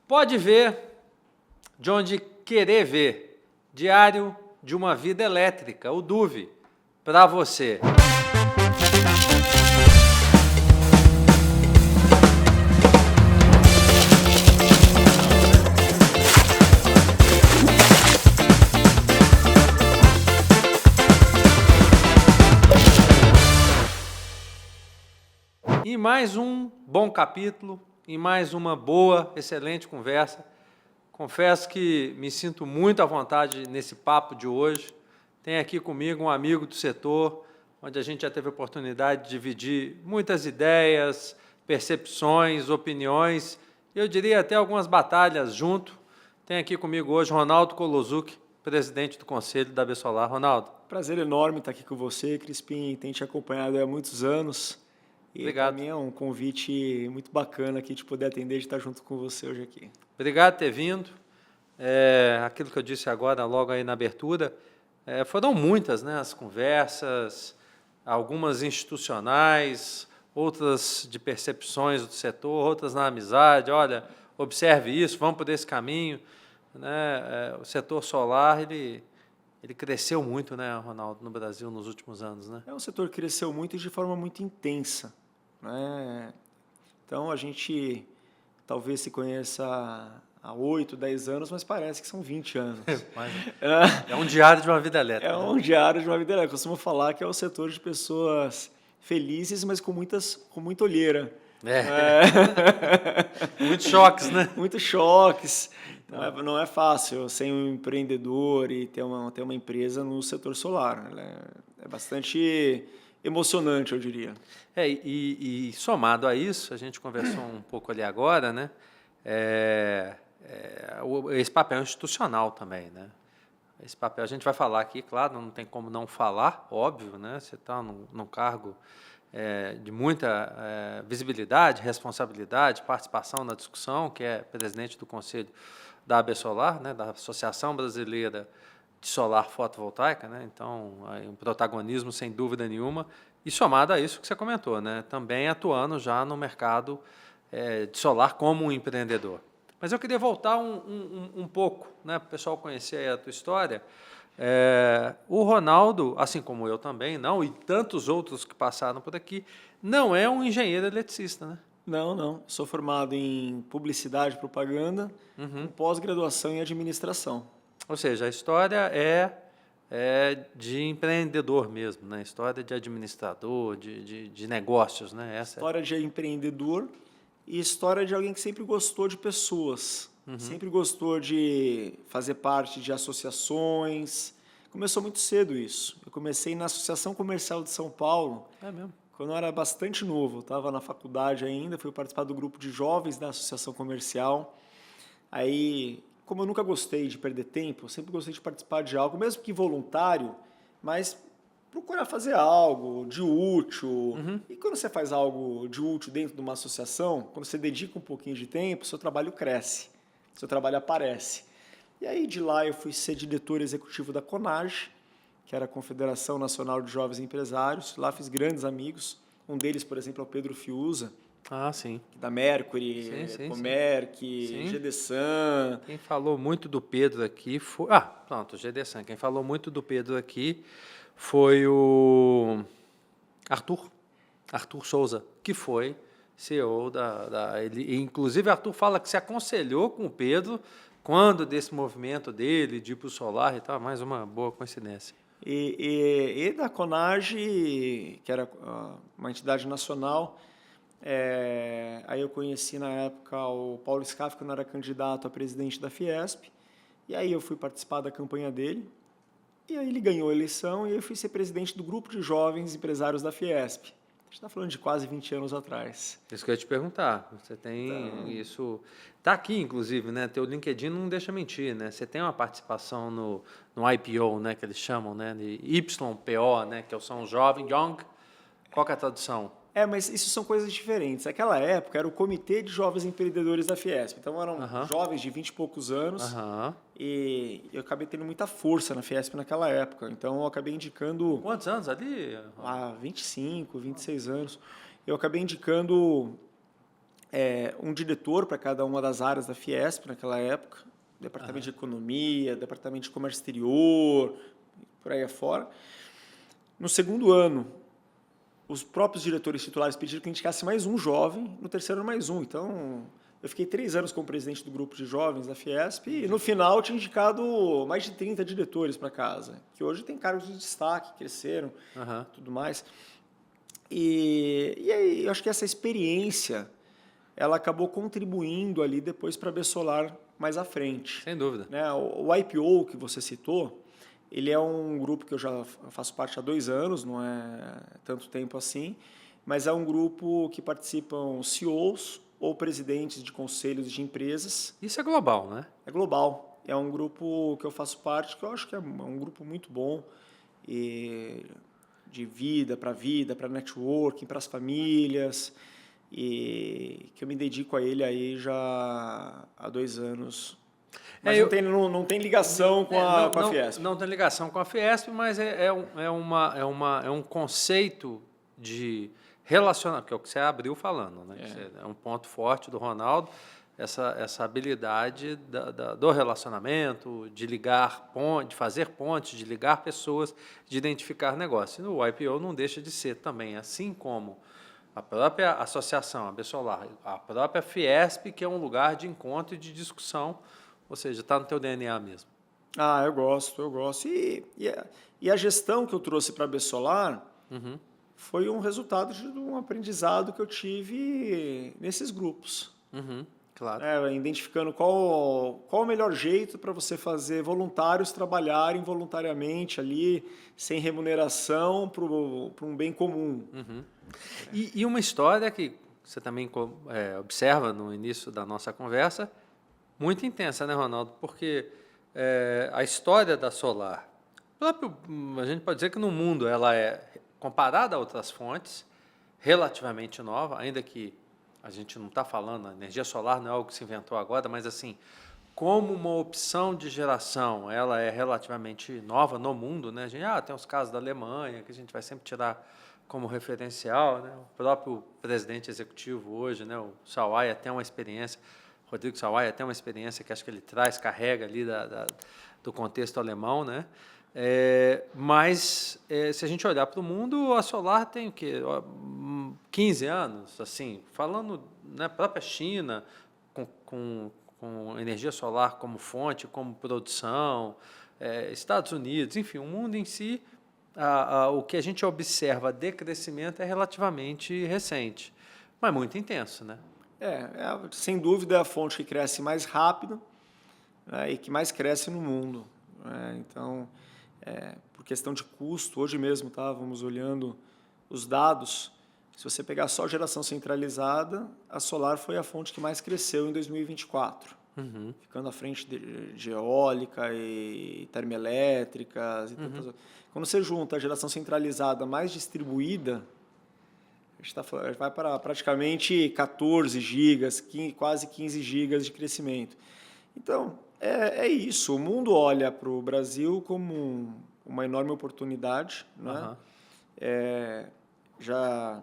Pode ver de onde querer ver. Diário de uma Vida Elétrica, o DUV, para você. E mais um bom capítulo, e mais uma boa, excelente conversa. Confesso que me sinto muito à vontade nesse papo de hoje. Tem aqui comigo um amigo do setor, onde a gente já teve a oportunidade de dividir muitas ideias, percepções, opiniões, e eu diria até algumas batalhas junto. Tem aqui comigo hoje Ronaldo Kolozuki, presidente do Conselho da Absolar. Ronaldo. Prazer enorme estar aqui com você, Crispim. Tenho te acompanhado há muitos anos. E Obrigado. para mim é um convite muito bacana aqui de poder atender, de estar junto com você hoje aqui. Obrigado por ter vindo. Aquilo que eu disse agora, logo aí na abertura, foram muitas, né, as conversas, algumas institucionais, outras de percepções do setor, outras na amizade. Olha, observe isso, vamos por esse caminho. Né? O setor solar, ele cresceu muito, né, Ronaldo, no Brasil nos últimos anos, né? Um setor que cresceu muito e de forma muito intensa, né? Então, a gente talvez se conheça há 8, 10 anos, mas parece que são 20 anos. É um diário de uma vida elétrica. É um diário de uma vida elétrica. Eu costumo falar que é o setor de pessoas felizes, mas com muita olheira. Muitos choques, né? Muitos choques. Não é fácil ser um empreendedor e ter uma empresa no setor solar. É bastante emocionante, eu diria. E somado a isso, a gente conversou um pouco ali agora, né? Esse papel institucional também, né? Esse papel a gente vai falar aqui, claro, não tem como não falar, óbvio, né? Você está num cargo de muita visibilidade, responsabilidade, participação na discussão, que é presidente do Conselho da Absolar, né, da Associação Brasileira de Solar Fotovoltaica, né, então, um protagonismo sem dúvida nenhuma, e somado a isso que você comentou, né, também atuando já no mercado de solar como um empreendedor. Mas eu queria voltar um pouco, né, para o pessoal conhecer a tua história. O Ronaldo, assim como eu também, não, e tantos outros que passaram por aqui, não é um engenheiro eletricista, né? Não. Sou formado em publicidade e propaganda, com pós-graduação em administração. Ou seja, a história é de empreendedor mesmo, né? História de administrador, de negócios, né? História de empreendedor e história de alguém que sempre gostou de pessoas. Sempre gostou de fazer parte de associações. Começou muito cedo isso. Eu comecei na Associação Comercial de São Paulo. É mesmo? Quando eu era bastante novo. Estava na faculdade ainda, fui participar do grupo de jovens da Associação Comercial. Aí, como eu nunca gostei de perder tempo, eu sempre gostei de participar de algo, mesmo que voluntário, mas procurar fazer algo de útil. E quando você faz algo de útil dentro de uma associação, quando você dedica um pouquinho de tempo, seu trabalho cresce, seu trabalho aparece. E aí de lá eu fui ser diretor executivo da CONAGE, que era a Confederação Nacional de Jovens Empresários. Lá fiz grandes amigos. Um deles, por exemplo, é o Pedro Fiuza. Ah, sim. Da Mercury, Comerc, GDSan. Quem falou muito do Pedro aqui foi... pronto, GDSan. Quem falou muito do Pedro aqui foi o Arthur Souza, que foi CEO inclusive, Arthur fala que se aconselhou com o Pedro quando desse movimento dele de ir para o solar e tal, mais uma boa coincidência. E da CONAGE, que era uma entidade nacional, aí eu conheci na época o Paulo Scaff, quando era candidato a presidente da Fiesp, e aí eu fui participar da campanha dele, e aí ele ganhou a eleição e eu fui ser presidente do grupo de jovens empresários da Fiesp. A gente está falando de quase 20 anos atrás. Isso que eu ia te perguntar. Você tem isso... Está aqui, inclusive, né? Teu LinkedIn não deixa mentir, né? Você tem uma participação no IPO, né? Que eles chamam, né? De YPO, né? Que são Jovem, Young. Qual que é a tradução? Mas isso são coisas diferentes. Naquela época era o Comitê de Jovens Empreendedores da Fiesp. Então eram jovens de 20 e poucos anos. E eu acabei tendo muita força na Fiesp naquela época. Então eu acabei indicando... Quantos anos ali? 25, 26 anos. Eu acabei indicando um diretor para cada uma das áreas da Fiesp naquela época, departamento de economia, departamento de comércio exterior, por aí afora. No segundo ano, os próprios diretores titulares pediram que indicasse mais um jovem, no terceiro ano mais um. Então, eu fiquei 3 anos como presidente do grupo de jovens da Fiesp e no final eu tinha indicado mais de 30 diretores para casa, que hoje tem cargos de destaque, cresceram, tudo mais. E aí, eu acho que essa experiência ela acabou contribuindo ali depois para a Bessolar mais à frente. Sem dúvida. Né? O IPO que você citou, ele é um grupo que eu já faço parte há 2 anos, não é tanto tempo assim, mas é um grupo que participam CEOs ou presidentes de conselhos de empresas. Isso é global, né? É global. É um grupo que eu faço parte, que eu acho que é um grupo muito bom, e de vida, para networking, para as famílias, e que eu me dedico a ele aí já há 2 anos. Mas não tem ligação com a Fiesp. Não tem ligação com a Fiesp, mas é um conceito de relacionamento, que é o que você abriu falando, né? É um ponto forte do Ronaldo, essa habilidade do relacionamento, de ligar pontes, de fazer pontes, de ligar pessoas, de identificar negócios. E no IPO não deixa de ser também, assim como a própria associação, a Bessolar, a própria Fiesp, que é um lugar de encontro e de discussão, ou seja, está no teu DNA mesmo. Ah, eu gosto. E a gestão que eu trouxe para a Bessolar foi um resultado de um aprendizado que eu tive nesses grupos. Claro. Identificando qual o melhor jeito para você fazer voluntários trabalharem voluntariamente ali, sem remuneração, para um bem comum. E uma história que você também observa no início da nossa conversa, muito intensa, né, Ronaldo? Porque a história da Solar, a gente pode dizer que no mundo ela é, comparada a outras fontes, relativamente nova, ainda que a gente não está falando, a energia solar não é algo que se inventou agora, mas assim, como uma opção de geração, ela é relativamente nova no mundo, né? A gente, tem os casos da Alemanha, que a gente vai sempre tirar como referencial, né? O próprio presidente executivo hoje, né? O Sawaia tem uma experiência, Rodrigo Sawaia tem uma experiência que acho que ele carrega ali do contexto alemão, né? Mas, se a gente olhar para o mundo, a Solar tem o quê? 15 anos, assim, falando na própria China, com energia solar como fonte, como produção, Estados Unidos, enfim, o mundo em si, o que a gente observa de crescimento é relativamente recente, mas muito intenso, né? Sem dúvida é a fonte que cresce mais rápido, né, e que mais cresce no mundo. Então, por questão de custo, hoje mesmo estávamos olhando os dados. Se você pegar só geração centralizada, a Solar foi a fonte que mais cresceu em 2024, ficando à frente de eólica e termoelétricas. E tantas outras. Quando você junta a geração centralizada mais distribuída, a gente vai para praticamente 14 gigas, quase 15 gigas de crescimento. Então, é isso. O mundo olha para o Brasil como uma enorme oportunidade, né? Já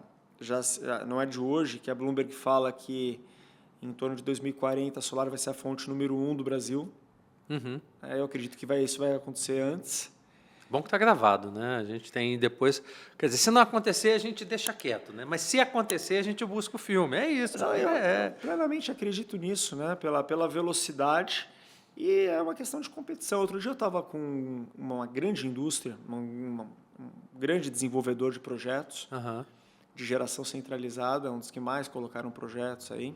não é de hoje que a Bloomberg fala que em torno de 2040 a Solar vai ser a fonte número 1 do Brasil. Eu acredito que isso vai acontecer antes. Bom que está gravado, né? A gente tem depois... Quer dizer, se não acontecer, a gente deixa quieto, né? Mas se acontecer, a gente busca o filme. É isso. Eu plenamente acredito nisso, né? Pela velocidade. E é uma questão de competição. Outro dia eu estava com uma grande indústria, um grande desenvolvedor de projetos de geração centralizada, um dos que mais colocaram projetos aí.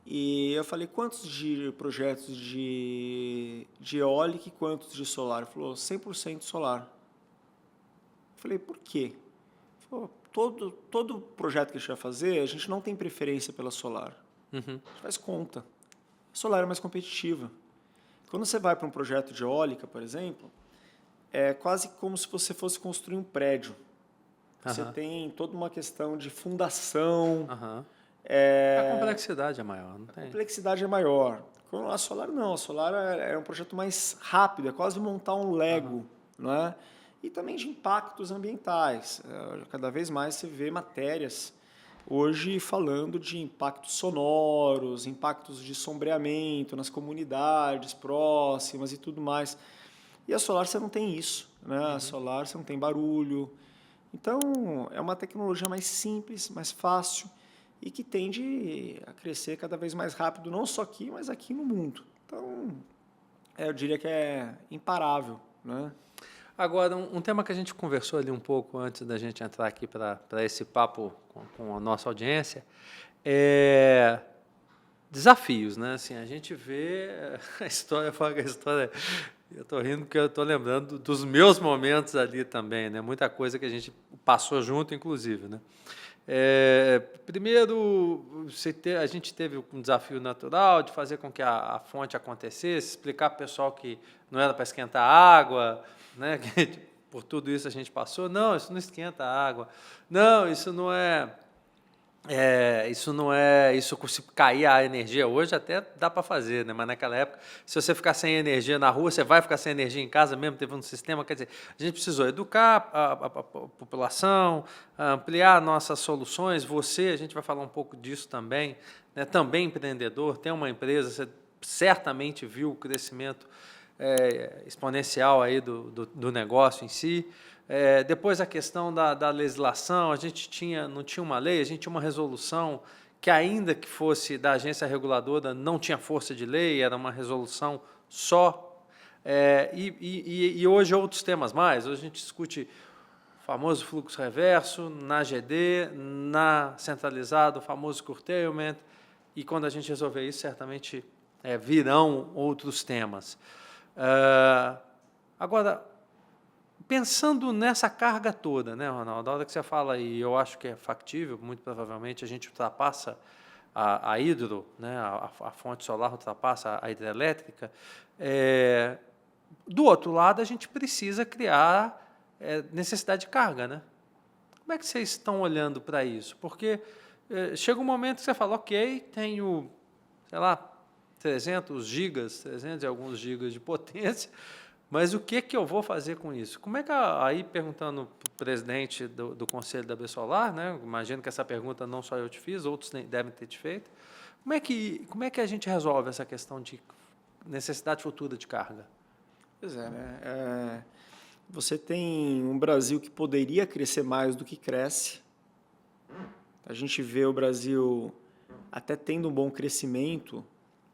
E eu falei, quantos de projetos de eólica e quantos de solar? Ele falou, 100% solar. Eu falei, por quê? Ele falou, todo projeto que a gente vai fazer, a gente não tem preferência pela solar. A gente faz conta. A solar é mais competitiva. Quando você vai para um projeto de eólica, por exemplo, é quase como se você fosse construir um prédio. Você tem toda uma questão de fundação. A complexidade é maior, não tem? A complexidade é maior. A Solar não. A Solar é um projeto mais rápido, é quase montar um Lego, não é? E também de impactos ambientais. Cada vez mais você vê matérias hoje falando de impactos sonoros, impactos de sombreamento nas comunidades próximas e tudo mais. E a solar você não tem isso, né? A solar você não tem barulho. Então, é uma tecnologia mais simples, mais fácil e que tende a crescer cada vez mais rápido, não só aqui, mas aqui no mundo. Então, eu diria que é imparável, né? Agora, um tema que a gente conversou ali um pouco antes da gente entrar aqui para esse papo com a nossa audiência é desafios, né? Assim, a gente vê a história, fala que a história. Eu estou rindo porque eu estou lembrando dos meus momentos ali também, né? Muita coisa que a gente passou junto, inclusive, né? Primeiro, a gente teve um desafio natural de fazer com que a fonte acontecesse, explicar para o pessoal que não era para esquentar a água, né? Que, por tudo isso a gente passou. Não, isso não esquenta a água. Não, isso não é. Isso se cair a energia hoje até dá para fazer, né? Mas naquela época, se você ficar sem energia na rua, você vai ficar sem energia em casa mesmo, teve um sistema, quer dizer, a gente precisou educar a população, ampliar nossas soluções, a gente vai falar um pouco disso também, né? Também empreendedor, tem uma empresa, você certamente viu o crescimento exponencial aí do negócio em si. Depois a questão da legislação, a gente não tinha uma lei, a gente tinha uma resolução que, ainda que fosse da agência reguladora, não tinha força de lei, era uma resolução só. E hoje outros temas mais, hoje a gente discute o famoso fluxo reverso, na GD, na centralizado, o famoso curtailment, e quando a gente resolver isso, certamente virão outros temas. Agora, pensando nessa carga toda, né, Ronaldo? A hora que você fala, e eu acho que é factível, muito provavelmente a gente ultrapassa a hidro, né, a fonte solar ultrapassa a hidrelétrica. Do outro lado, a gente precisa criar necessidade de carga, né? Como é que vocês estão olhando para isso? Porque chega um momento que você fala, ok, tenho, sei lá, 300 e alguns gigas de potência, mas o que eu vou fazer com isso? Como é que, aí perguntando para o presidente do Conselho da Absolar, né, imagino que essa pergunta não só eu te fiz, outros devem ter te feito, como é que a gente resolve essa questão de necessidade futura de carga? Pois é, né? Você tem um Brasil que poderia crescer mais do que cresce. A gente vê o Brasil até tendo um bom crescimento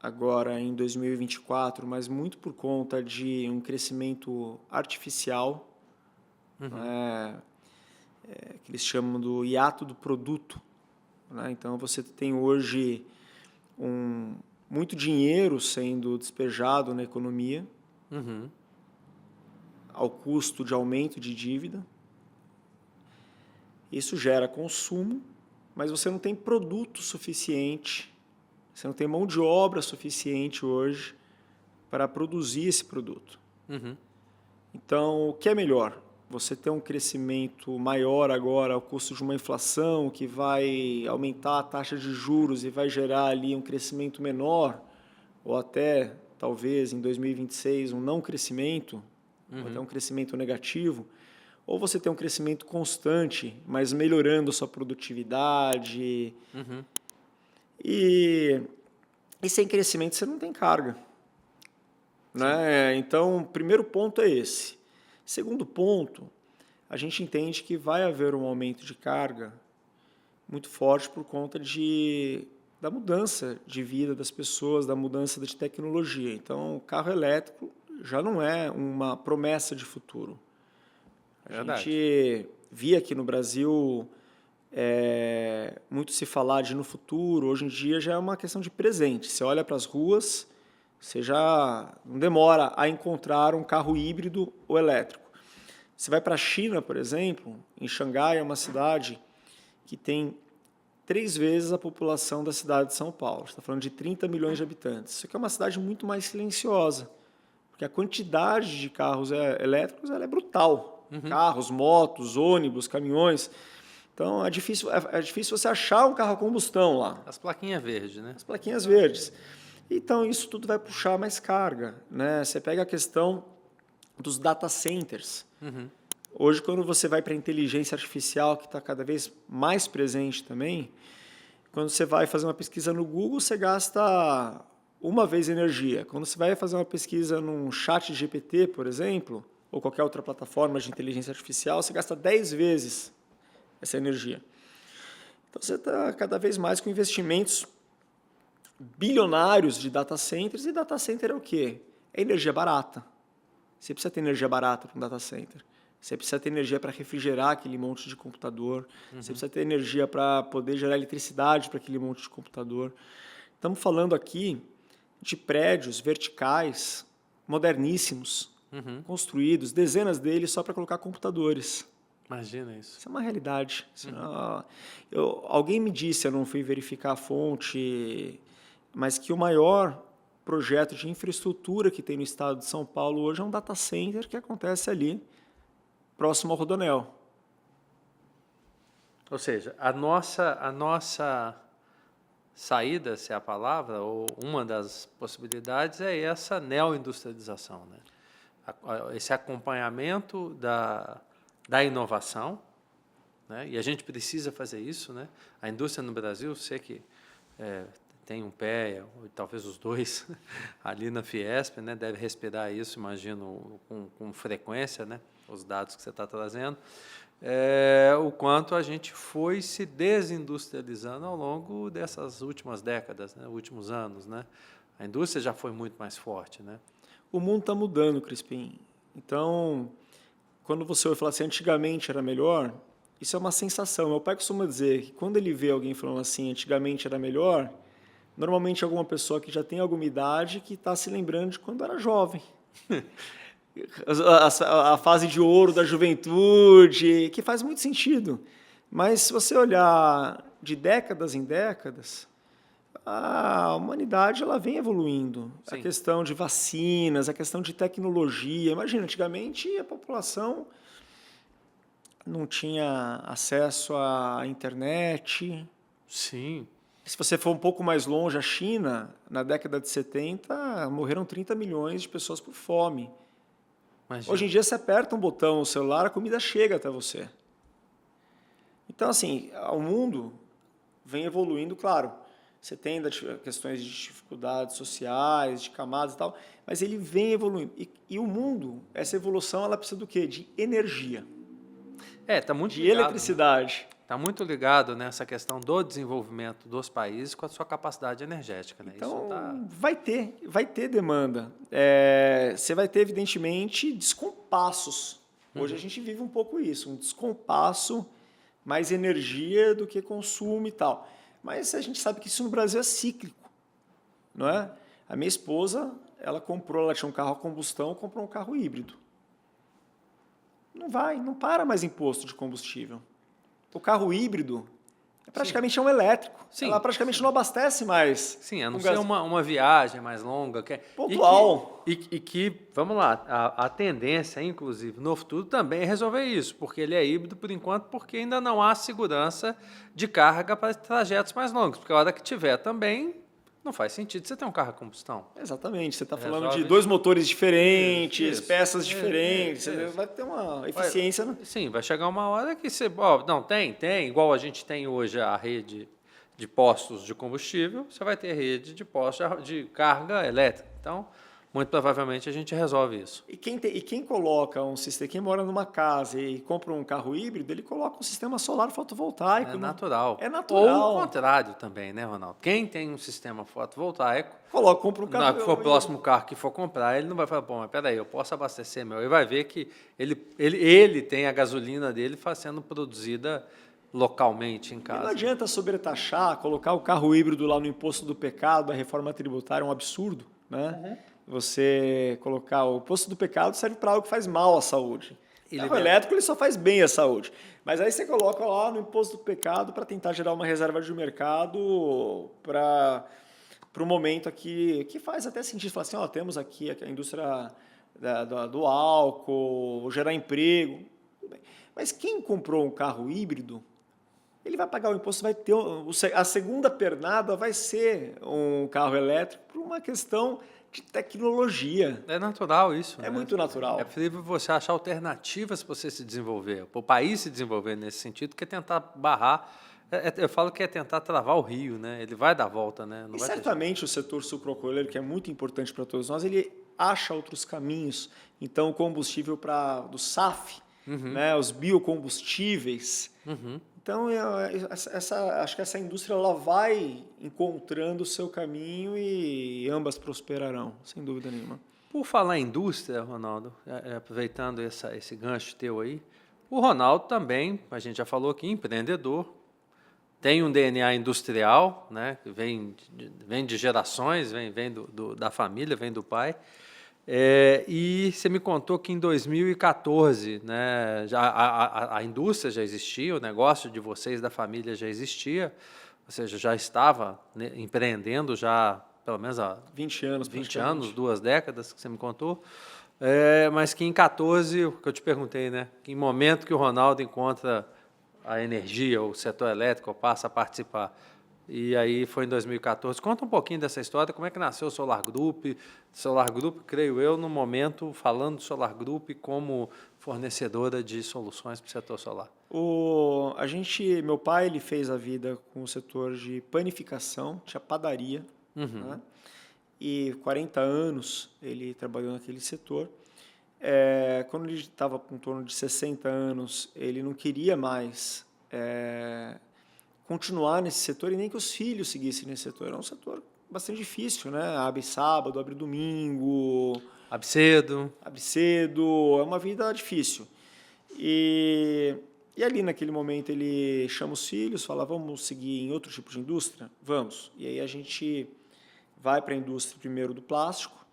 agora em 2024, mas muito por conta de um crescimento artificial, que eles chamam do hiato do produto, né? Então, você tem hoje muito dinheiro sendo despejado na economia, ao custo de aumento de dívida. Isso gera consumo, mas você não tem produto suficiente, você não tem mão de obra suficiente hoje para produzir esse produto. Então, o que é melhor? Você ter um crescimento maior agora ao custo de uma inflação que vai aumentar a taxa de juros e vai gerar ali um crescimento menor, ou até, talvez, em 2026, um não crescimento, ou até um crescimento negativo, ou você tem um crescimento constante, mas melhorando a sua produtividade. E sem crescimento você não tem carga, né? Então, o primeiro ponto é esse. Segundo ponto, a gente entende que vai haver um aumento de carga muito forte por conta da mudança de vida das pessoas, da mudança de tecnologia. Então, o carro elétrico já não é uma promessa de futuro. A gente via aqui no Brasil muito se falar de no futuro, hoje em dia já é uma questão de presente. Você olha para as ruas, você já não demora a encontrar um carro híbrido ou elétrico. Você vai para a China, por exemplo, em Xangai, é uma cidade que tem 3 vezes a população da cidade de São Paulo. Você está falando de 30 milhões de habitantes. Isso aqui é uma cidade muito mais silenciosa, porque a quantidade de carros elétricos ela é brutal. Carros, motos, ônibus, caminhões. Então, é difícil você achar um carro a combustão lá. As plaquinhas verdes, né? As plaquinhas verdes. Então, isso tudo vai puxar mais carga, né? Você pega a questão dos data centers. Hoje, quando você vai para a inteligência artificial, que está cada vez mais presente também, quando você vai fazer uma pesquisa no Google, você gasta uma vez energia. Quando você vai fazer uma pesquisa num chat GPT, por exemplo, ou qualquer outra plataforma de inteligência artificial, você gasta 10 vezes essa energia. Então, você está cada vez mais com investimentos bilionários de data centers, e data center é o quê? É energia barata. Você precisa ter energia barata para um data center. Você precisa ter energia para refrigerar aquele monte de computador. Você precisa ter energia para poder gerar eletricidade para aquele monte de computador. Estamos falando aqui de prédios verticais, moderníssimos, construídos, dezenas deles só para colocar computadores. Imagina isso. Isso é uma realidade. Alguém me disse, eu não fui verificar a fonte, mas que o maior projeto de infraestrutura que tem no estado de São Paulo hoje é um data center que acontece ali, próximo ao Rodoanel. Ou seja, a nossa saída, se é a palavra, ou uma das possibilidades é essa neoindustrialização, né? Esse acompanhamento da inovação, né? E a gente precisa fazer isso, né? A indústria no Brasil, sei que tem um pé, ou talvez os dois, ali na Fiesp, né? Deve respirar isso, imagino, com frequência, né? Os dados que você está trazendo, o quanto a gente foi se desindustrializando ao longo dessas últimas décadas, né? Últimos anos, né? A indústria já foi muito mais forte, né? O mundo está mudando, Crispim. Então, quando você ouve falar assim, antigamente era melhor, isso é uma sensação. Meu pai costuma dizer que quando ele vê alguém falando assim, antigamente era melhor, normalmente é alguma pessoa que já tem alguma idade que está se lembrando de quando era jovem. A fase de ouro da juventude, que faz muito sentido. Mas se você olhar de décadas em décadas, a humanidade ela vem evoluindo. Sim. A questão de vacinas, a questão de tecnologia. Imagina, antigamente a população não tinha acesso à internet. Sim. Se você for um pouco mais longe, a China, na década de 70, morreram 30 milhões de pessoas por fome. Imagina. Hoje em dia, você aperta um botão no celular, a comida chega até você. Então, assim, o mundo vem evoluindo, claro. Você tem questões de dificuldades sociais, de camadas e tal, mas ele vem evoluindo. E o mundo, essa evolução, ela precisa do quê? De energia. Tá muito de ligado, eletricidade. Né? Está muito ligado nessa questão do desenvolvimento dos países com a sua capacidade energética. Né? Então, isso vai ter demanda. Você vai ter, evidentemente, descompassos. Hoje a gente vive um pouco isso, um descompasso, mais energia do que consumo e tal. Mas a gente sabe que isso no Brasil é cíclico, não é? A minha esposa, ela tinha um carro a combustão, comprou um carro híbrido. Não para mais imposto de combustível. O carro híbrido praticamente é um elétrico. Sim, ela praticamente não abastece mais. Sim, a não ser uma viagem mais longa. Pontual. E que, vamos lá, a tendência, inclusive, no futuro também é resolver isso, porque ele é híbrido por enquanto, porque ainda não há segurança de carga para trajetos mais longos. Porque a hora que tiver também, não faz sentido você ter um carro a combustão. Exatamente. Você está falando de dois motores diferentes, peças diferentes. Isso. Vai ter uma eficiência. Sim, vai chegar uma hora que você... não, tem, igual a gente tem hoje a rede de postos de combustível, você vai ter rede de postos de carga elétrica. Então, muito provavelmente a gente resolve isso. E quem coloca um sistema, quem mora numa casa e compra um carro híbrido, ele coloca um sistema solar fotovoltaico. É natural. É natural. Ou o contrário também, né, Ronaldo? Quem tem um sistema fotovoltaico, compra um carro. Se for o próximo carro que for comprar, ele não vai falar, mas peraí, eu posso abastecer meu. Ele vai ver que ele tem a gasolina dele sendo produzida localmente em casa. E não adianta sobretaxar, colocar o carro híbrido lá no imposto do pecado, a reforma tributária é um absurdo, né? Você colocar o imposto do pecado serve para algo que faz mal à saúde. O carro elétrico ele só faz bem à saúde. Mas aí você coloca lá no imposto do pecado para tentar gerar uma reserva de mercado para o momento aqui, que faz até sentido. Falar assim, temos aqui a indústria do álcool, vou gerar emprego. Tudo bem. Mas quem comprou um carro híbrido, ele vai pagar o imposto, vai ter a segunda pernada vai ser um carro elétrico por uma uma questão de tecnologia. É natural isso, É né? muito natural. É preferível você achar alternativas para você se desenvolver, para o país se desenvolver nesse sentido, que tentar barrar. Eu falo que é tentar travar o rio, né? Ele vai dar volta, né? Não E vai ter jeito. certamente o setor sucroalcooleiro, que é muito importante para todos nós, ele acha outros caminhos. Então, o combustível do SAF, né, os biocombustíveis. Então, acho que essa indústria ela vai encontrando o seu caminho e ambas prosperarão, sem dúvida nenhuma. Por falar em indústria, Ronaldo, aproveitando esse gancho teu aí, o Ronaldo também, a gente já falou aqui, empreendedor, tem um DNA industrial, né, que vem de gerações, vem da família, vem do pai. E você me contou que em 2014, né, a indústria já existia, o negócio de vocês, da família, já existia, ou seja, já estava, né, empreendendo já pelo menos há 20 anos, 20 anos, 2 décadas que você me contou. Mas que em 14, o que eu te perguntei, né, que em momento que o Ronaldo encontra a energia, o setor elétrico, passa a participar. E aí foi em 2014. Conta um pouquinho dessa história, como é que nasceu o Solar Group. Solar Group, creio eu, no momento, falando do Solar Group como fornecedora de soluções para o setor solar. Meu pai ele fez a vida com o setor de panificação, tinha padaria, né? E 40 anos ele trabalhou naquele setor. Quando ele estava com em torno de 60 anos, ele não queria mais continuar nesse setor e nem que os filhos seguissem nesse setor. Era um setor bastante difícil, né? Abre sábado, abre domingo. Abre cedo. Abre cedo, é uma vida difícil. E ali, naquele momento, ele chama os filhos, fala, vamos seguir em outro tipo de indústria? Vamos. E aí a gente vai para a indústria primeiro do plástico,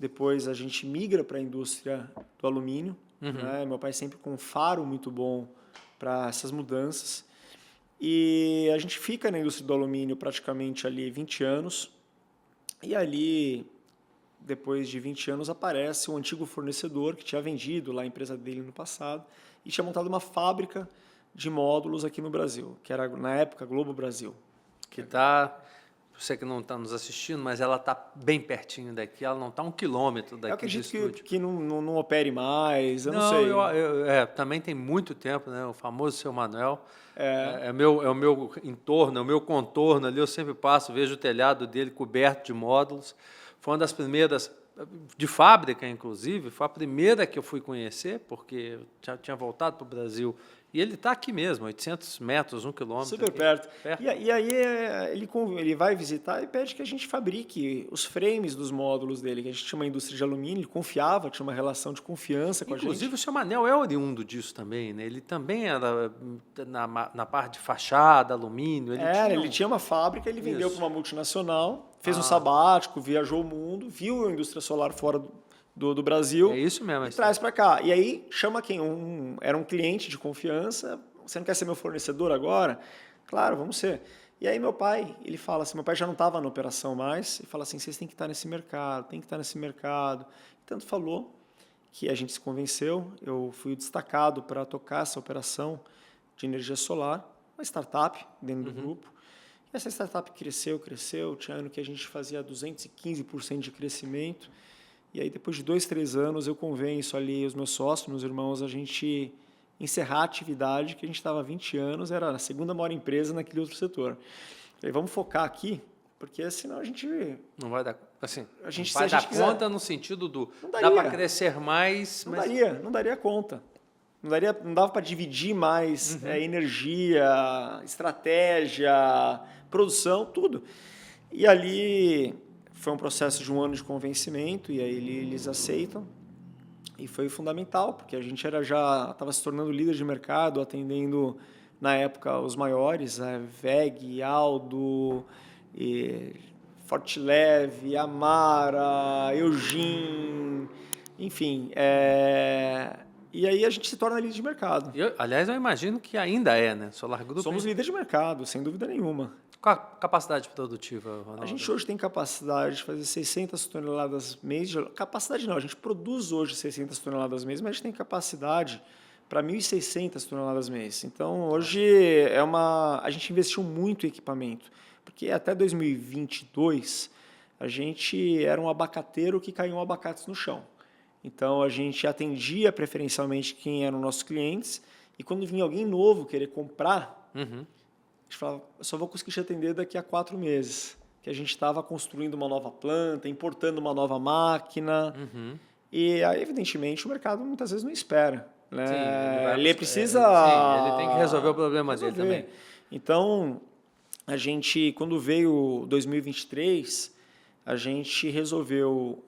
depois a gente migra para a indústria do alumínio. Né? Meu pai sempre com um faro muito bom para essas mudanças. E a gente fica na indústria do alumínio praticamente ali 20 anos. E ali, depois de 20 anos, aparece um antigo fornecedor que tinha vendido lá a empresa dele no passado e tinha montado uma fábrica de módulos aqui no Brasil, que era, na época, Globo Brasil. Que está... Você que não está nos assistindo, mas ela está bem pertinho daqui, ela não está 1 quilômetro daqui. Eu acredito que não opere mais, eu não sei. Também tem muito tempo, né? O famoso Seu Manuel. É o meu entorno, é o meu contorno ali, eu sempre passo, vejo o telhado dele coberto de módulos. Foi uma das primeiras, de fábrica inclusive, foi a primeira que eu fui conhecer, porque eu já tinha voltado para o Brasil. E ele está aqui mesmo, 800 metros, 1 quilômetro. Super aqui, perto. E aí ele vai visitar e pede que a gente fabrique os frames dos módulos dele, que a gente tinha uma indústria de alumínio, ele confiava, tinha uma relação de confiança com a gente. Inclusive o seu Manel é oriundo disso também, né? Ele também era na parte de fachada, alumínio. Ele tinha uma fábrica, ele vendeu para uma multinacional, fez um sabático, viajou o mundo, viu a indústria solar fora do Brasil. É isso mesmo. E traz para cá. E aí chama quem? Era um cliente de confiança. Você não quer ser meu fornecedor agora? Claro, vamos ser. E aí meu pai, ele fala assim, meu pai já não estava na operação mais, ele fala assim, vocês têm que estar nesse mercado, tem que estar nesse mercado. E tanto falou que a gente se convenceu, eu fui destacado para tocar essa operação de energia solar, uma startup dentro do grupo. E essa startup cresceu, tinha ano que a gente fazia 215% de crescimento. E aí, depois de 2, 3 anos, eu convenço ali os meus sócios, meus irmãos, a gente encerrar a atividade, que a gente estava há 20 anos, era a segunda maior empresa naquele outro setor. Falei, vamos focar aqui, porque senão a gente... Não vai dar, assim, a gente, vai se a dar gente quiser, conta no sentido do... não daria, dá para crescer mais... Não daria conta. Não dava para dividir mais energia, estratégia, produção, tudo. E ali... Foi um processo de 1 ano de convencimento e aí eles aceitam. E foi fundamental, porque a gente já estava se tornando líder de mercado, atendendo, na época, os maiores, a WEG, Aldo, Fortileve, Amara, Eugin, enfim. E aí a gente se torna líder de mercado. Aliás, eu imagino que ainda né? Solar Group... Somos líder de mercado, sem dúvida nenhuma. Qual a capacidade produtiva, Ronaldo? A gente hoje tem capacidade de fazer 600 toneladas mês. Capacidade não, a gente produz hoje 600 toneladas mês, mas a gente tem capacidade para 1.600 toneladas mês. Então, hoje a gente investiu muito em equipamento, porque até 2022 a gente era um abacateiro que caíam abacates no chão. Então, a gente atendia preferencialmente quem eram nossos clientes e quando vinha alguém novo querer comprar, a gente falava, eu só vou conseguir te atender daqui a 4 meses. Que a gente estava construindo uma nova planta, importando uma nova máquina. E aí, evidentemente, o mercado muitas vezes não espera. Né? Sim, ele precisa... sim, ele tem que resolver o problema dele também. Então, a gente, quando veio 2023, a gente resolveu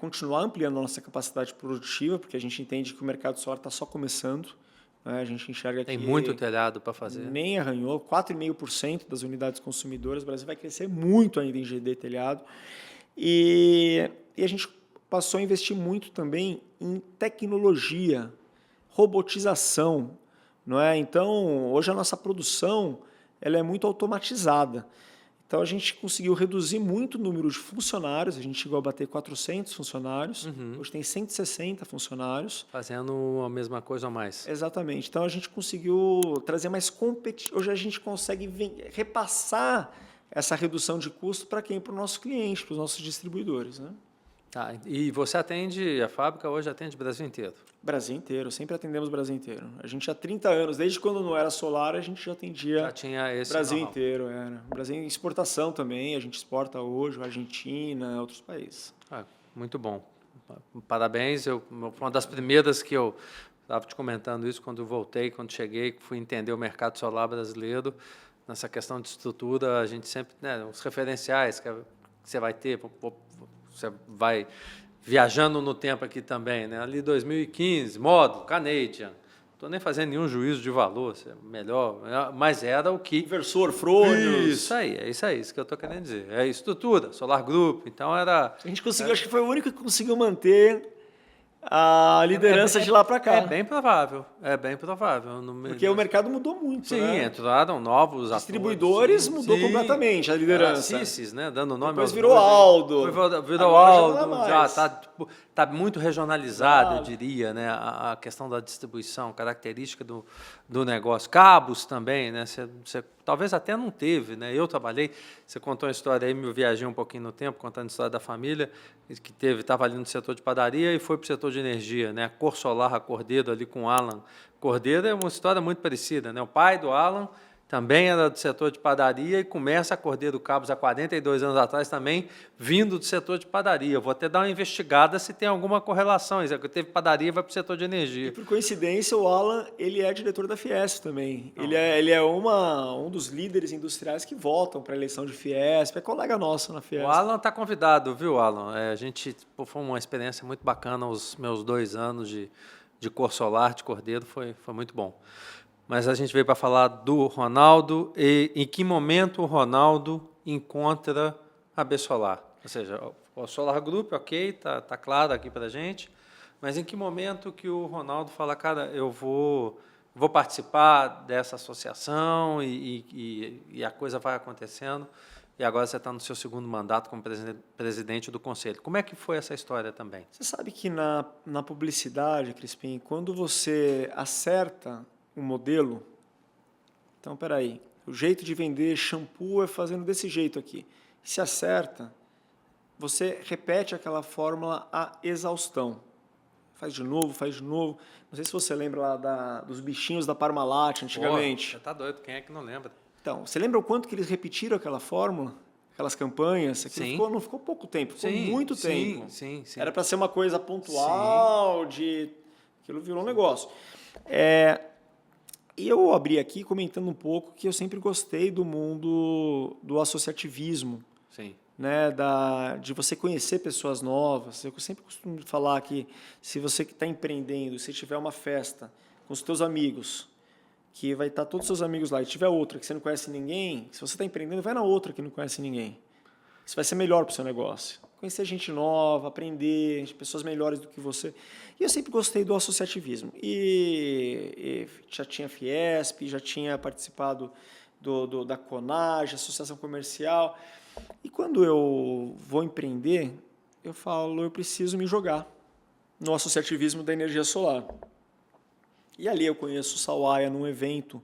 continuar ampliando a nossa capacidade produtiva, porque a gente entende que o mercado solar está só começando. Né? A gente enxerga tem que muito telhado para fazer. Nem arranhou, 4,5% das unidades consumidoras. O Brasil vai crescer muito ainda em GD telhado. E a gente passou a investir muito também em tecnologia, robotização. Não é? Então, hoje a nossa produção ela é muito automatizada. Então, a gente conseguiu reduzir muito o número de funcionários. A gente chegou a bater 400 funcionários. Hoje tem 160 funcionários. Fazendo a mesma coisa ou mais. Exatamente. Então, a gente conseguiu trazer mais competitividade. Hoje, a gente consegue repassar essa redução de custo para quem? Para o nosso cliente, para os nossos distribuidores. Né? Tá. E você atende, a fábrica hoje atende o Brasil inteiro? Brasil inteiro, sempre atendemos o Brasil inteiro. A gente há 30 anos, desde quando não era solar, a gente já atendia já tinha esse Brasil inteiro. Era. Brasil em exportação também, a gente exporta hoje, Argentina, outros países. Muito bom. Parabéns. Foi uma das primeiras que eu estava te comentando isso quando voltei, quando cheguei, fui entender o mercado solar brasileiro. Nessa questão de estrutura, a gente sempre, né, os referenciais que você vai ter, você vai viajando no tempo aqui também, né? Ali 2015, módulo, Canadian. Não estou nem fazendo nenhum juízo de valor, se é melhor, mas era o que... Inversor, Fronius. Isso que eu estou querendo dizer. É estrutura, Solar Group, então era... A gente conseguiu, acho que foi o único que conseguiu manter a liderança de lá para cá. É bem provável. Porque o mercado mudou muito. Sim, né? entraram novos distribuidores, mudou completamente a liderança. Cissis, né? Dando nome. Depois virou Aldo. Virou Aldo, já está muito regionalizado, eu diria, né? A questão da distribuição, característica do negócio. Cabos também, né? Você talvez até não teve, né? Eu trabalhei, você contou uma história aí, eu viajei um pouquinho no tempo, contando a história da família, que estava ali no setor de padaria e foi para o setor de energia, né? A Cor Solar, a Cordeiro ali com o Alan Cordeiro é uma história muito parecida, né? O pai do Alan também era do setor de padaria e começa a Cordeiro Cabos há 42 anos atrás também, vindo do setor de padaria. Eu vou até dar uma investigada se tem alguma correlação. Teve padaria e vai para o setor de energia. E por coincidência, o Alan ele é diretor da Fiesp também. Ele é um dos líderes industriais que votam para a eleição de Fiesp. É colega nosso na Fiesp. O Alan está convidado, viu, Alan? A gente foi uma experiência muito bacana os meus 2 anos de Cor Solar, de Cordeiro, foi muito bom. Mas a gente veio para falar do Ronaldo e em que momento o Ronaldo encontra a B Solar. Ou seja, o Solar Group, ok, tá claro aqui para a gente, mas em que momento que o Ronaldo fala, cara, eu vou participar dessa associação e a coisa vai acontecendo, e agora você está no seu 2º mandato como presidente do conselho. Como é que foi essa história também? Você sabe que na publicidade, Crispim, quando você acerta um modelo, então, peraí, o jeito de vender shampoo é fazendo desse jeito aqui. Se acerta, você repete aquela fórmula à exaustão. Faz de novo, faz de novo. Não sei se você lembra lá dos bichinhos da Parmalat antigamente. Você tá doido, quem é que não lembra? Então, você lembra o quanto que eles repetiram aquela fórmula? Aquelas campanhas? Aquilo não ficou pouco tempo, ficou muito tempo. Sim. Era para ser uma coisa pontual, aquilo virou um negócio. E eu abri aqui comentando um pouco que eu sempre gostei do mundo do associativismo. Sim. Né, de você conhecer pessoas novas. Eu sempre costumo falar que se você que está empreendendo, se tiver uma festa com os teus amigos, que vai estar todos os seus amigos lá, e tiver outra que você não conhece ninguém, se você está empreendendo, vai na outra que não conhece ninguém. Isso vai ser melhor para o seu negócio. Conhecer gente nova, aprender, pessoas melhores do que você. E eu sempre gostei do associativismo. E já tinha Fiesp, já tinha participado da CONAGE, Associação Comercial. E quando eu vou empreender, eu falo, eu preciso me jogar no associativismo da energia solar. E ali eu conheço o Sauaia num evento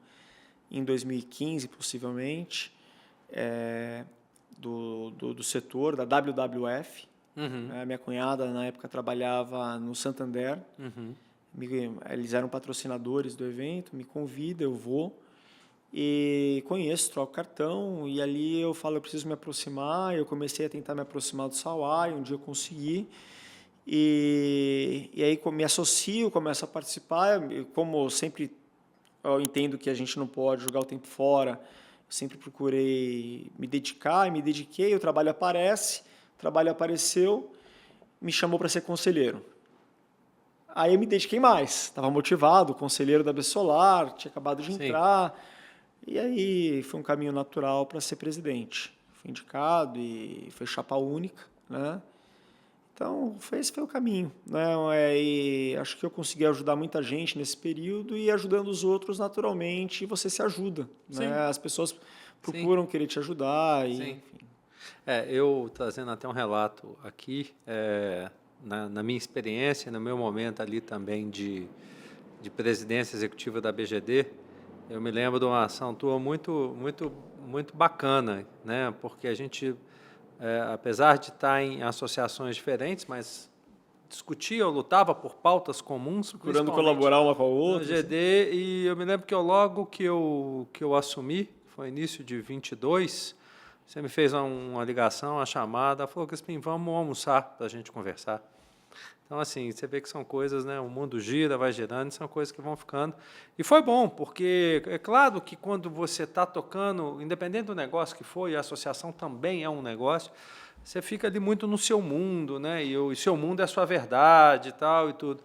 em 2015, possivelmente. do setor, da WWF. Uhum. Minha cunhada, na época, trabalhava no Santander. Uhum. Eles eram patrocinadores do evento, me convida, eu vou. E conheço, troco cartão, e ali eu falo, eu preciso me aproximar. Eu comecei a tentar me aproximar do Sauai, um dia eu consegui. E aí me associo, começo a participar. Como sempre eu entendo que a gente não pode jogar o tempo fora, eu sempre procurei me dedicar e me dediquei. O trabalho apareceu, me chamou para ser conselheiro. Aí eu me dediquei mais, estava motivado, conselheiro da Bessolar, tinha acabado de entrar. E aí foi um caminho natural para ser presidente. Fui indicado e foi chapa única, né? Então, esse foi o caminho, né? E acho que eu consegui ajudar muita gente nesse período e ajudando os outros, naturalmente, você se ajuda, né? As pessoas procuram querer te ajudar. Enfim. Eu trazendo até um relato aqui, na minha experiência, no meu momento ali também de presidência executiva da BGD, eu me lembro de uma ação tua muito, muito, muito bacana, né? Porque a gente... apesar de estar em associações diferentes, mas discutia ou lutava por pautas comuns. Procurando colaborar uma com a outra. No GD, assim. E eu me lembro que logo que eu assumi, foi início de 22, você me fez uma ligação, uma chamada, falou, Crispim, vamos almoçar para a gente conversar. Então, assim, você vê que são coisas, né? O mundo gira, vai girando, são coisas que vão ficando. E foi bom, porque é claro que quando você está tocando, independente do negócio que for, e a associação também é um negócio, você fica ali muito no seu mundo, né? E o seu mundo é a sua verdade e tal e tudo.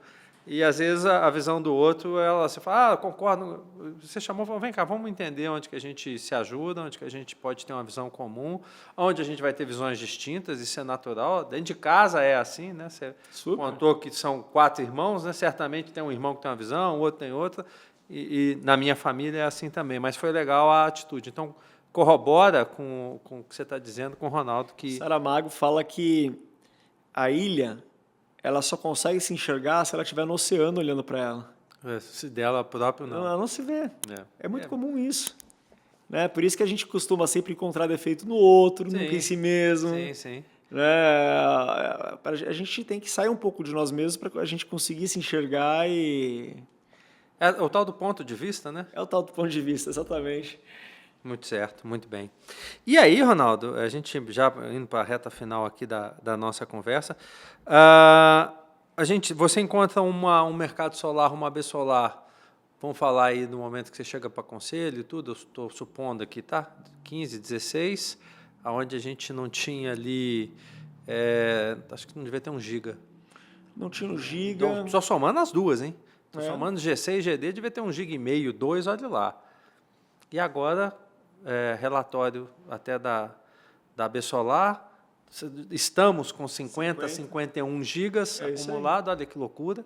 E, às vezes, a visão do outro, você fala, concordo, você chamou, falou, vem cá, vamos entender onde que a gente se ajuda, onde que a gente pode ter uma visão comum, onde a gente vai ter visões distintas, isso é natural, dentro de casa é assim, né? Você contou que são 4 irmãos, né? Certamente tem um irmão que tem uma visão, o outro tem outra, e na minha família é assim também, mas foi legal a atitude. Então, corrobora com o que você está dizendo com o Ronaldo. Que Saramago fala que a ilha... ela só consegue se enxergar se ela estiver no oceano olhando para ela. Se dela próprio, não. Ela não se vê. É muito comum isso. Né? Por isso que a gente costuma sempre encontrar defeito no outro, nunca em si mesmo. Sim. A gente tem que sair um pouco de nós mesmos para a gente conseguir se enxergar e... É o tal do ponto de vista, né? É o tal do ponto de vista, exatamente. Muito certo, muito bem. E aí, Ronaldo, a gente já indo para a reta final aqui da nossa conversa, você encontra um mercado solar, uma AB Solar, vamos falar aí no momento que você chega para conselho e tudo, eu estou supondo aqui, tá? 15, 16, onde a gente não tinha ali, acho que não devia ter 1 giga. Não tinha 1 giga. Então, só somando as duas, hein? Só somando G6 e GD, devia ter 1,5 GB, 2, olha lá. E agora... relatório até da AB Solar, estamos com 51 gigas acumulado, olha que loucura,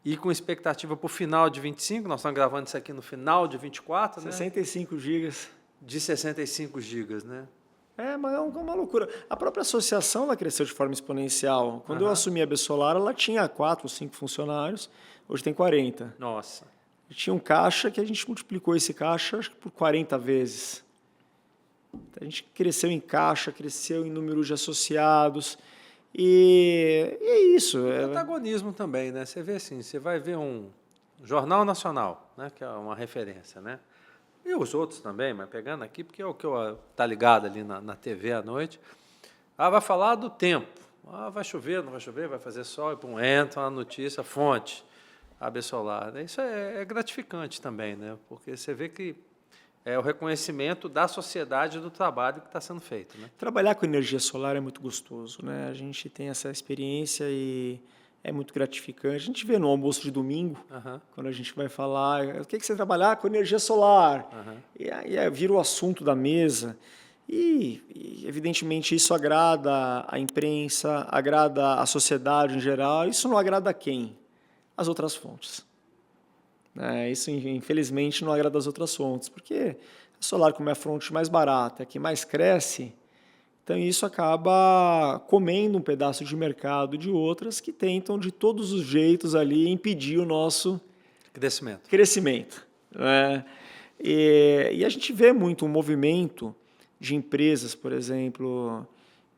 e com expectativa para o final de 25, nós estamos gravando isso aqui no final de 24, 65 gigas. De 65 gigas, né? Mas é uma loucura. A própria associação ela cresceu de forma exponencial. Quando eu assumi a AB Solar, ela tinha 4 ou 5 funcionários, hoje tem 40. Nossa. Tinha um caixa que a gente multiplicou esse caixa acho que por 40 vezes. A gente cresceu em caixa, cresceu em número de associados e é isso. Protagonismo também, né? Você vê assim, você vai ver um Jornal Nacional, né? Que é uma referência, né? E os outros também, mas pegando aqui, porque é o que está ligado ali na TV à noite. Vai falar do tempo. Vai chover, não vai chover, vai fazer sol, e entra uma notícia, fonte, AB Solar. Isso é gratificante também, né? Porque você vê que é o reconhecimento da sociedade do trabalho que está sendo feito, né? Trabalhar com energia solar é muito gostoso, né? A gente tem essa experiência e é muito gratificante. A gente vê no almoço de domingo, quando a gente vai falar, o que você trabalhar com energia solar? E aí vira o assunto da mesa. E, evidentemente, isso agrada a imprensa, agrada a sociedade em geral. Isso não agrada a quem? As outras fontes. Isso, infelizmente, não agrada as outras fontes, porque a solar, como é a fonte mais barata, que mais cresce, então isso acaba comendo um pedaço de mercado de outras que tentam, de todos os jeitos, ali impedir o nosso crescimento. E a gente vê muito um movimento de empresas, por exemplo,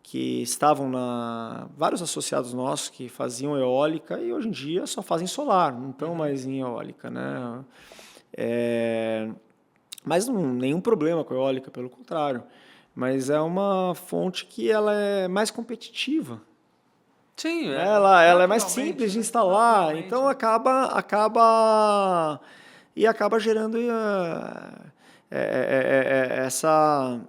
que estavam vários associados nossos que faziam eólica e hoje em dia só fazem solar, não estão mais em eólica, né? Mas nenhum problema com a eólica, pelo contrário. Mas é uma fonte que ela é mais competitiva. Sim, Né? Ela é mais naturalmente, simples de né? instalar, Naturalmente. então acaba gerando essa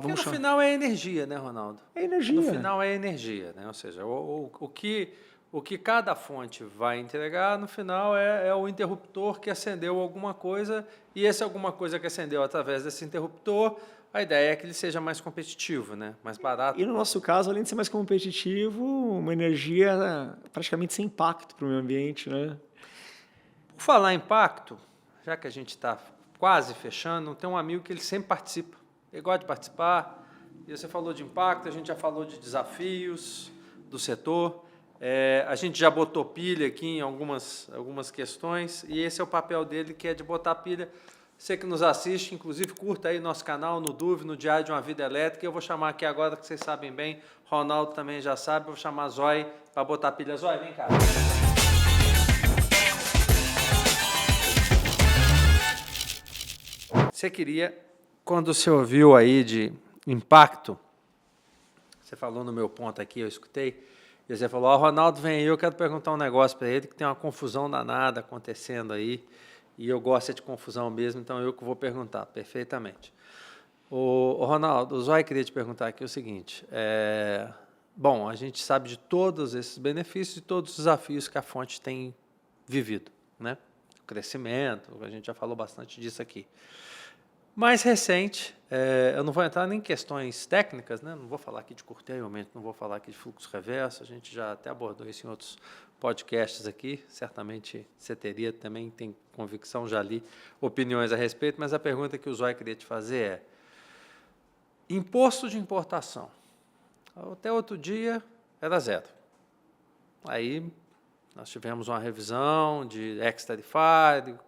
Porque vamos no chamar, final é energia, né, Ronaldo? é No energia. final é energia, né? Ou seja, o que cada fonte vai entregar, no final é o interruptor que acendeu alguma coisa, e esse alguma coisa que acendeu através desse interruptor, a ideia é que ele seja mais competitivo, né? Mais barato. E no nosso caso, além de ser mais competitivo, uma energia praticamente sem impacto para o meio ambiente, né? Por falar em impacto, já que a gente está quase fechando, tem um amigo que ele sempre participa. Ele gosta de participar. E você falou de impacto, a gente já falou de desafios do setor. A gente já botou pilha aqui em algumas questões, e esse é o papel dele, que é de botar pilha. Você que nos assiste, inclusive, curta aí nosso canal no DUV, no Diário de uma Vida Elétrica. Eu vou chamar aqui agora, que vocês sabem bem, Ronaldo também já sabe, vou chamar a Zói para botar pilha. Zói, vem cá. Você queria, quando você ouviu aí de impacto, você falou no meu ponto aqui, eu escutei, e você falou, Ronaldo, vem aí, eu quero perguntar um negócio para ele, que tem uma confusão danada acontecendo aí, e eu gosto de confusão mesmo, então eu que vou perguntar, perfeitamente. O Ronaldo, o Zói queria te perguntar aqui o seguinte, bom, a gente sabe de todos esses benefícios e todos os desafios que a fonte tem vivido, né? O crescimento, a gente já falou bastante disso aqui. Mais recente, eu não vou entrar nem em questões técnicas, né? Não vou falar aqui de curtailment, não vou falar aqui de fluxo reverso, a gente já até abordou isso em outros podcasts aqui, certamente você teria também, tem convicção, já li opiniões a respeito, mas a pergunta que o Zói queria te fazer é, imposto de importação, até outro dia era zero. Aí nós tivemos uma revisão de ex-tarifário,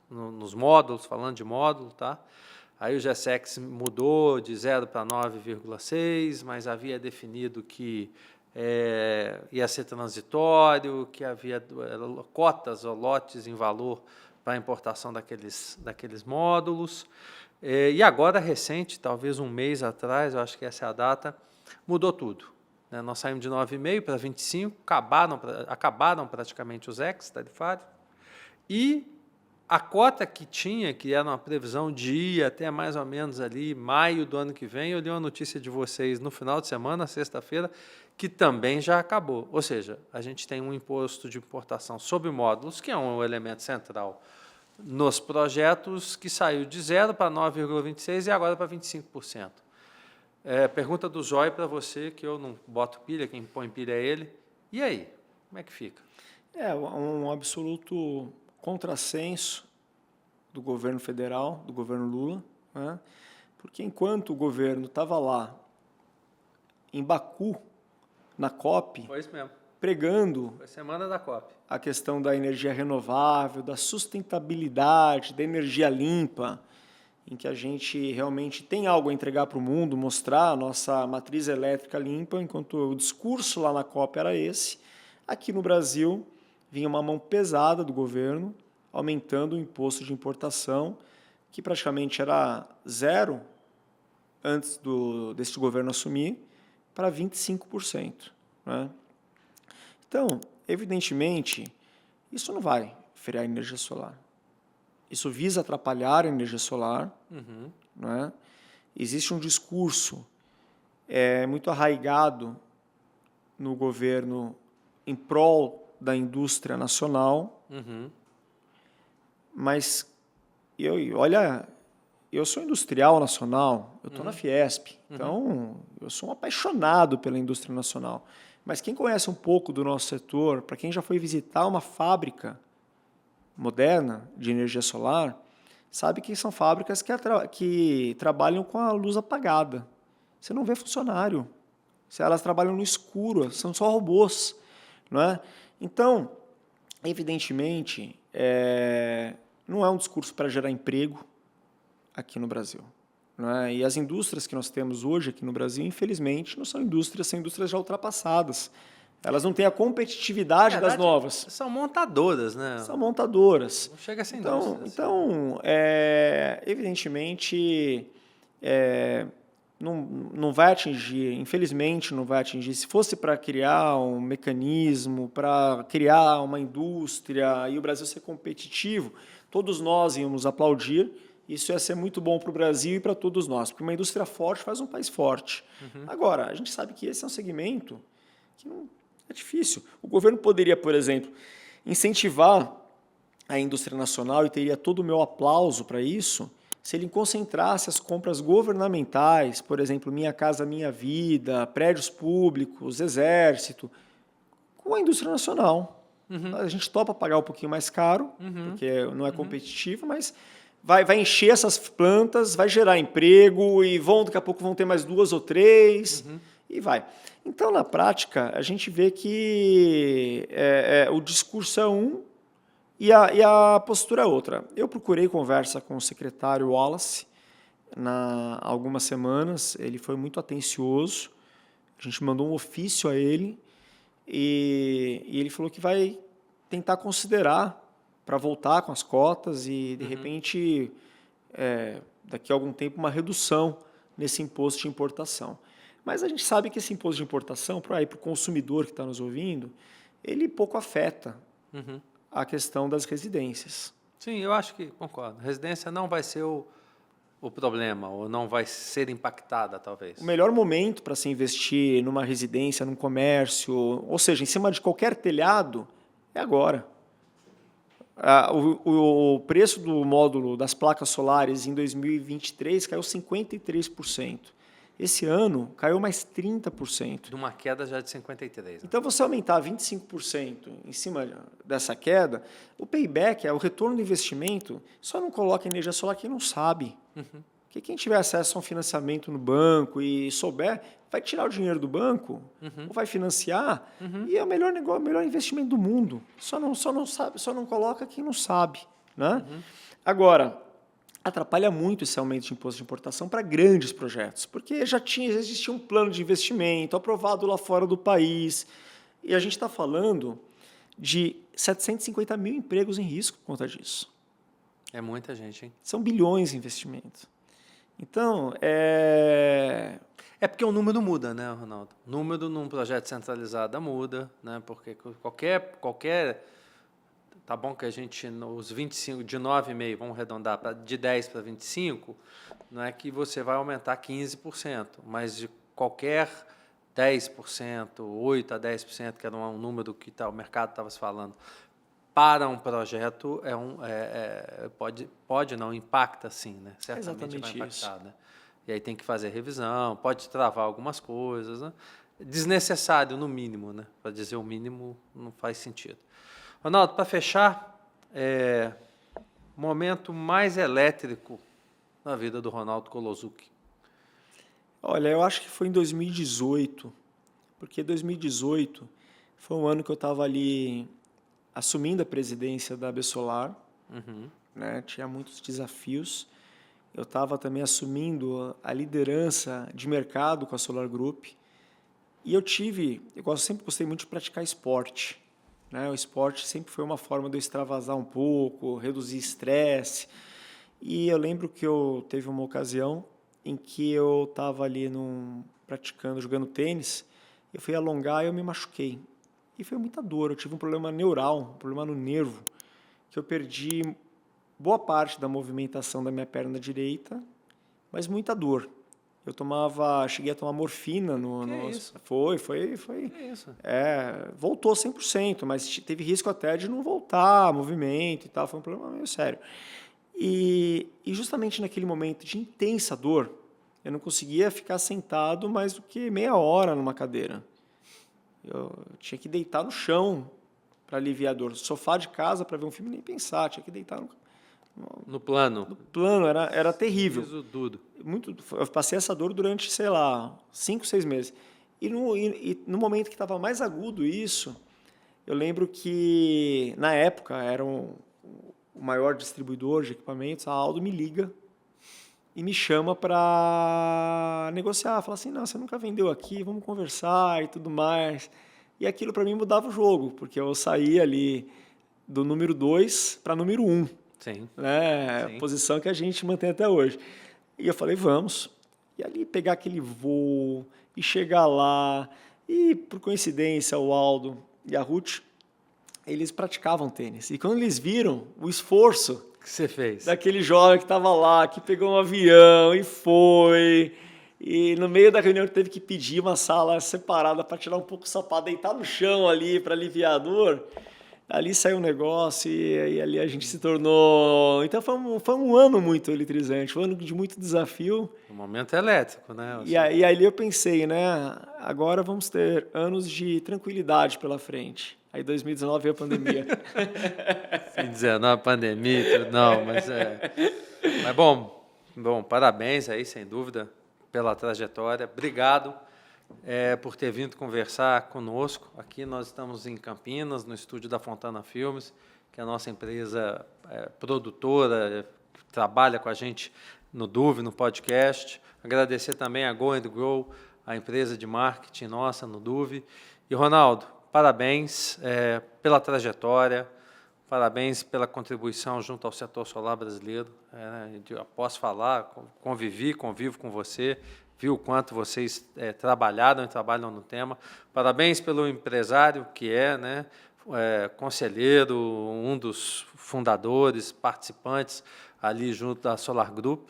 nos módulos, falando de módulo, tá? Aí o GSEX mudou de 0 para 9,6, mas havia definido que ia ser transitório, que havia cotas ou lotes em valor para a importação daqueles módulos. E agora, recente, talvez um mês atrás, eu acho que essa é a data, mudou tudo. Né? Nós saímos de 9,5 para 25, acabaram praticamente os ex-tarifários, e a cota que tinha, que era uma previsão de ir até mais ou menos ali maio do ano que vem, eu li uma notícia de vocês no final de semana, sexta-feira, que também já acabou. Ou seja, a gente tem um imposto de importação sobre módulos, que é um elemento central nos projetos, que saiu de 0 para 9,26 e agora para 25%. Pergunta do Zói para você, que eu não boto pilha, quem põe pilha é ele. E aí, como é que fica? É um absoluto contrassenso do governo federal, do governo Lula, né? Porque enquanto o governo estava lá em Baku, na COP, Foi isso mesmo. pregando Foi a semana da COP. a questão da energia renovável, da sustentabilidade, da energia limpa, em que a gente realmente tem algo a entregar para o mundo, mostrar a nossa matriz elétrica limpa, enquanto o discurso lá na COP era esse, aqui no Brasil vinha uma mão pesada do governo, aumentando o imposto de importação, que praticamente era zero antes desse governo assumir, para 25%. Né? Então, evidentemente, isso não vai frear a energia solar. Isso visa atrapalhar a energia solar. Né? Existe um discurso muito arraigado no governo em prol da indústria nacional, mas eu sou industrial nacional, eu estou na Fiesp, então eu sou um apaixonado pela indústria nacional. Mas quem conhece um pouco do nosso setor, para quem já foi visitar uma fábrica moderna de energia solar, sabe que são fábricas que trabalham com a luz apagada. Você não vê funcionário. Elas trabalham no escuro, são só robôs. Não é? Então, evidentemente, não é um discurso para gerar emprego aqui no Brasil. né? E as indústrias que nós temos hoje aqui no Brasil, infelizmente, não são indústrias já ultrapassadas. Elas não têm a competitividade Na das verdade, novas. são montadoras, né? São montadoras. Não chega a ser Então, indústria. Assim. então evidentemente, não vai atingir, infelizmente não vai atingir. Se fosse para criar um mecanismo, para criar uma indústria e o Brasil ser competitivo, todos nós íamos aplaudir. Isso ia ser muito bom para o Brasil e para todos nós, porque uma indústria forte faz um país forte. Agora, a gente sabe que esse é um segmento que não é difícil. O governo poderia, por exemplo, incentivar a indústria nacional e teria todo o meu aplauso para isso, se ele concentrasse as compras governamentais, por exemplo, Minha Casa Minha Vida, prédios públicos, exército, com a indústria nacional. A gente topa pagar um pouquinho mais caro, porque não é competitivo, mas vai encher essas plantas, vai gerar emprego e daqui a pouco vão ter mais 2 ou 3 e vai. Então, na prática, a gente vê que o discurso é um e a postura é outra. Eu procurei conversa com o secretário Wallace há algumas semanas, ele foi muito atencioso, a gente mandou um ofício a ele e ele falou que vai tentar considerar para voltar com as cotas e, de repente, daqui a algum tempo, uma redução nesse imposto de importação. Mas a gente sabe que esse imposto de importação, para o consumidor que está nos ouvindo, ele pouco afeta a questão das residências. Sim, eu acho que concordo. Residência não vai ser o problema, ou não vai ser impactada, talvez. O melhor momento para se investir numa residência, num comércio, ou seja, em cima de qualquer telhado, é agora. O preço do módulo das placas solares em 2023 caiu 53%. Esse ano caiu mais 30%. De uma queda já de 53%. Né? Então, você aumentar 25% em cima dessa queda, o payback, o retorno do investimento, só não coloca energia solar quem não sabe. Porque quem tiver acesso a um financiamento no banco e souber, vai tirar o dinheiro do banco, ou vai financiar, e é o melhor negócio, o melhor investimento do mundo. Só não sabe, só não coloca quem não sabe. Né? Agora, atrapalha muito esse aumento de imposto de importação para grandes projetos, porque já existia um plano de investimento aprovado lá fora do país, e a gente está falando de 750 mil empregos em risco por conta disso. É muita gente, hein? São bilhões de investimento. Então, É porque o número muda, né, Ronaldo? O número num projeto centralizado muda, né? Porque qualquer tá bom que a gente, nos 25, de 9,5, vamos arredondar de 10 para 25, não é que você vai aumentar 15%, mas de qualquer 10%, 8% a 10%, que era um número que o mercado estava se falando, para um projeto, pode não, impacta sim, né? Certamente vai impactar, né? E aí tem que fazer revisão, pode travar algumas coisas, né? Desnecessário, no mínimo, né? Para dizer o mínimo, não faz sentido. Ronaldo, para fechar, momento mais elétrico na vida do Ronaldo Kolosuki. Olha, eu acho que foi em 2018, porque 2018 foi um ano que eu estava ali assumindo a presidência da Absolar, né? Tinha muitos desafios. Eu estava também assumindo a liderança de mercado com a Solar Group. E eu sempre gostei muito de praticar esporte. Né? O esporte sempre foi uma forma de eu extravasar um pouco, reduzir estresse. E eu lembro que teve uma ocasião em que eu estava ali jogando tênis, eu fui alongar e eu me machuquei. E foi muita dor, eu tive um problema neural, um problema no nervo, que eu perdi boa parte da movimentação da minha perna direita, mas muita dor. Cheguei a tomar morfina Isso? Foi. Que isso? Voltou 100%, mas teve risco até de não voltar, movimento e tal, foi um problema meio sério. E justamente naquele momento de intensa dor, eu não conseguia ficar sentado mais do que meia hora numa cadeira. Eu tinha que deitar no chão para aliviar a dor. Sofá de casa para ver um filme, nem pensar, tinha que deitar no plano. No plano, era terrível. Isso tudo. Eu passei essa dor durante, 5, 6 meses. E no momento que estava mais agudo isso, eu lembro que, na época, era o maior distribuidor de equipamentos, a Aldo me liga e me chama para negociar. Fala assim, não, você nunca vendeu aqui, vamos conversar e tudo mais. E aquilo para mim mudava o jogo, porque eu saí ali do número 2 para número 1. Sim. Né? Sim. Posição que a gente mantém até hoje. E eu falei, vamos. E ali pegar aquele voo e chegar lá. E, por coincidência, o Aldo e a Ruth, eles praticavam tênis. E quando eles viram o esforço que você fez? Daquele jovem que estava lá, que pegou um avião e foi. E no meio da reunião teve que pedir uma sala separada para tirar um pouco o sapato, deitar no chão ali para aliviar a dor. Ali saiu um negócio e ali a gente se tornou... Então foi um ano muito eletrizante, foi um ano de muito desafio. Um momento elétrico, né? E ali eu pensei, né? Agora vamos ter anos de tranquilidade pela frente. Aí 2019 veio a pandemia. Sem dizer, não, a pandemia, tudo, não, mas Mas bom, parabéns aí, sem dúvida, pela trajetória. Obrigado por ter vindo conversar conosco. Aqui nós estamos em Campinas, no estúdio da Fontana Filmes, que é a nossa empresa produtora, que trabalha com a gente no Duve, no podcast. Agradecer também a Go and Grow, a empresa de marketing nossa no Duve. E, Ronaldo, parabéns pela trajetória, parabéns pela contribuição junto ao setor solar brasileiro. Eu posso falar, convivo com você, vi o quanto vocês trabalharam e trabalham no tema. Parabéns pelo empresário que né, conselheiro, um dos fundadores, participantes ali junto da Solar Group,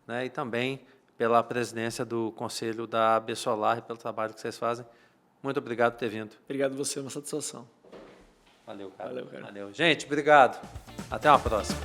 né, e também pela presidência do Conselho da AB Solar e pelo trabalho que vocês fazem. Muito obrigado por ter vindo. Obrigado a você, uma satisfação. Valeu, cara. Valeu, cara. Valeu. Gente, obrigado. Até uma próxima.